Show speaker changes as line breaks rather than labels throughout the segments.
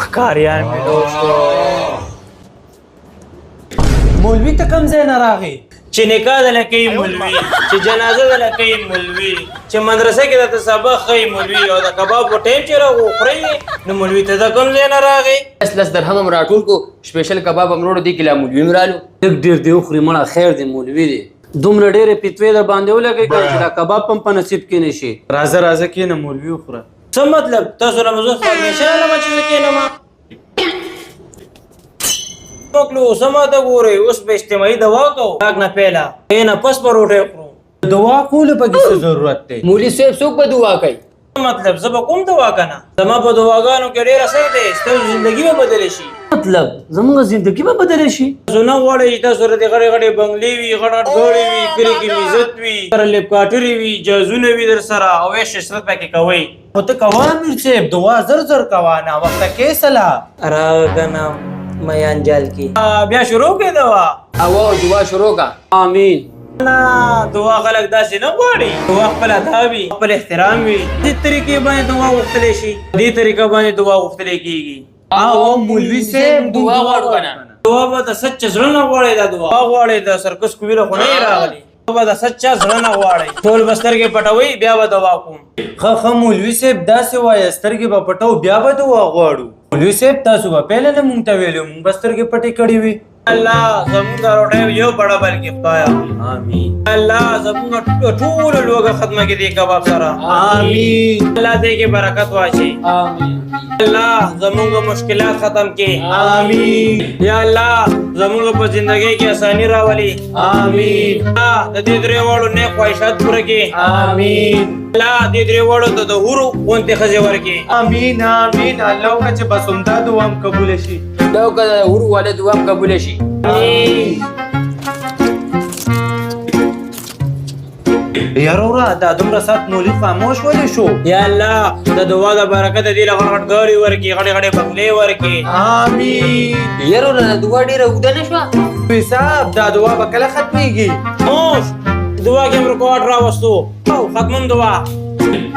ښکاریان مې لوس کړو.
مولوي ته کوم ځای نه راغی؟
چې نکاح دله کوي مولوي، چې جنازه دله کوي مولوي، چې مدرسه کې درته سبق ښیي مولوي، او د کباب په ټایم چې راخورئ نو مولوي ته د کوم ځای نه راغی؟
لس درهم هم راټول کو، سپیشل کباب هم وروړو، دې کې لا مولوي هم رالو.
لږ ډېر دې وخوري مړه، خیر دی مولوي دی. دومره ډېرې پیتوې در باندې ولګوي که چې دا کباب هم په نصیب کې نه شي. راځه راځه کښېنه مولوي وخوره.
څه مطلب؟ تاسو له مزه همیشه علمه چې زه کښېنم وکړو. څه ماته ګورئ، اوس به اجتماعي دوا کوو. ډاک نه پیله کښېنه، پس به روټۍ خورو.
دوا کولو پکې څه ضرورت دی؟
مولوي صاحب څوک به دعا کوي؟
مطلب زه به کوم دوا کنه؟ زما په دواګانو کې ډېر اثر دی، ستاسو زندګي به بدله شي.
مطلب زموږ زندگی به بدله شي؟
تاسو نه غواړئ چې تاسو سره د غړې غړې بنګلې وي، غټ غټ ګاډې وي، کلي کې عزت وي، سره لپکاټرې وي، جهازونه وي در سره، او عیش عشرت پکې کوئ.
خو ته کوه امیر صاحب، دوا زر زر کوه، ناوخته کیسله
راغه کنه میان جال کې بیا شروع کړئ دوا.
او دعا شروع کا.
آمین.
نه دوا خلک داسې نه غواړي. دوا خپل ادا وي، خپل احترام وي. دې طریقې باندې دوا غوښتلی شي، دې طریقه باندې دوا غوښتلی کېږي.
او مولوي صاحب
دعا غواړو کنه.
دوا به د سچ زړه نه غواړئ. دا دوا غواړئ، د سرکس کویله خو نه یې راغلي. دوا به د سچا زړه نه غواړئ. ټول به سترګې پټوئ، بیا به دوا کوم.
ښه مولوي صاحب داسې وایه، سترګې به پټو بیا به دوا غواړو. مولوي صاحب تاسو به پهله نه مونږ ته ویلي، مونږ به سترګې پټې کړې وي.
الله زموږ روټۍ یو بڑا بلکې خدایا
آمین.
الله زموږ ټول لوګه ختمه کې دې کباب سره.
آمین.
الله دې کې برکت واچي.
آمین.
الله زموږ مشکلات ختم کې.
آمین.
یا الله زموږ په ژوندۍ کې اساني راولي.
آمین.
الله د دې درې واړو نیک خواهشات پوره کړي.
آمین.
الله دې درې واړو ته د حورو غوندې ښځې ورکړي.
آمین آمین. الله وکړه چې بس همدا دعا هم قبوله شي.
دا وکړه د حورو والا دعا هم قبوله شي.
آمین.
یاره وره دا دومره ساعت مولوي خاموش ولې شو؟
یا الله د دعا د برکت دې له غټ غټ ګاډي ورکړي، غټې غټې بنګلې ورکړي.
آمین.
یاره وره دعا ډېره اوږده نه شوه؟
مولوي صاحب دا دعا به کله ختمېږي؟
موش دعا کې هم رکوټ راوستو او ختموم دعا.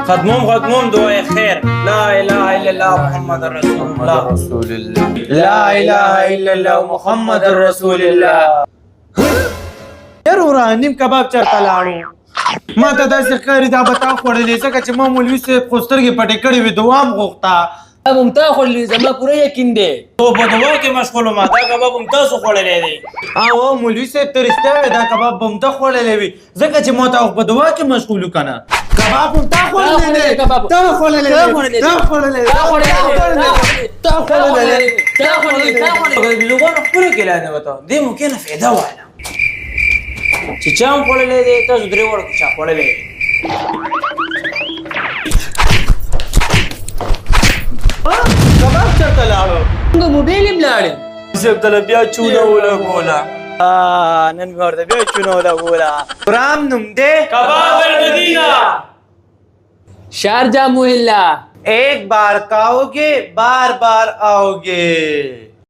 ختموم دعای خیر. لا اله الا الله محمد رسول الله.
لا اله الا الله محمد رسول الله. یاره وره نیم کباب چرته لاړو؟ ما ته داسې ښکاري دا به تا خوړلې، ځکه چې ما مولوي صاحب خو سترګې پټې کړې وې، دعا هم غوښته.
دا به هم تا خوړلي، زما پوره یقین دی.
تو په دعا کې مشغول ما دا کباب هم تاسو خوړلی دی.
او مولوي صاحب ته رښتیا وې دا کباب به هم ته خوړلی وي، ځکه چې ما ته خو په دعا کې مشغول و که نه. کباب هم تا خوړلی دی. تا خوړلی دی.
لوګانو خپلو کې لاندې وته دې ممکنه فایده واله چې چا هم خوړلی دی. تاسو درې واړو کې چا خوړلی دی؟
کباب چرته لاړو؟
موږ موبایل هم لاړم.
صاحب ته بیا چونه ولګوله.
نن مې ورته بیا چونه ولګوله.
پرام نوم دی
کباب المدینہ.
شارجہ محلہ.
ایک بار کھاؤ گے بار بار آؤ گے.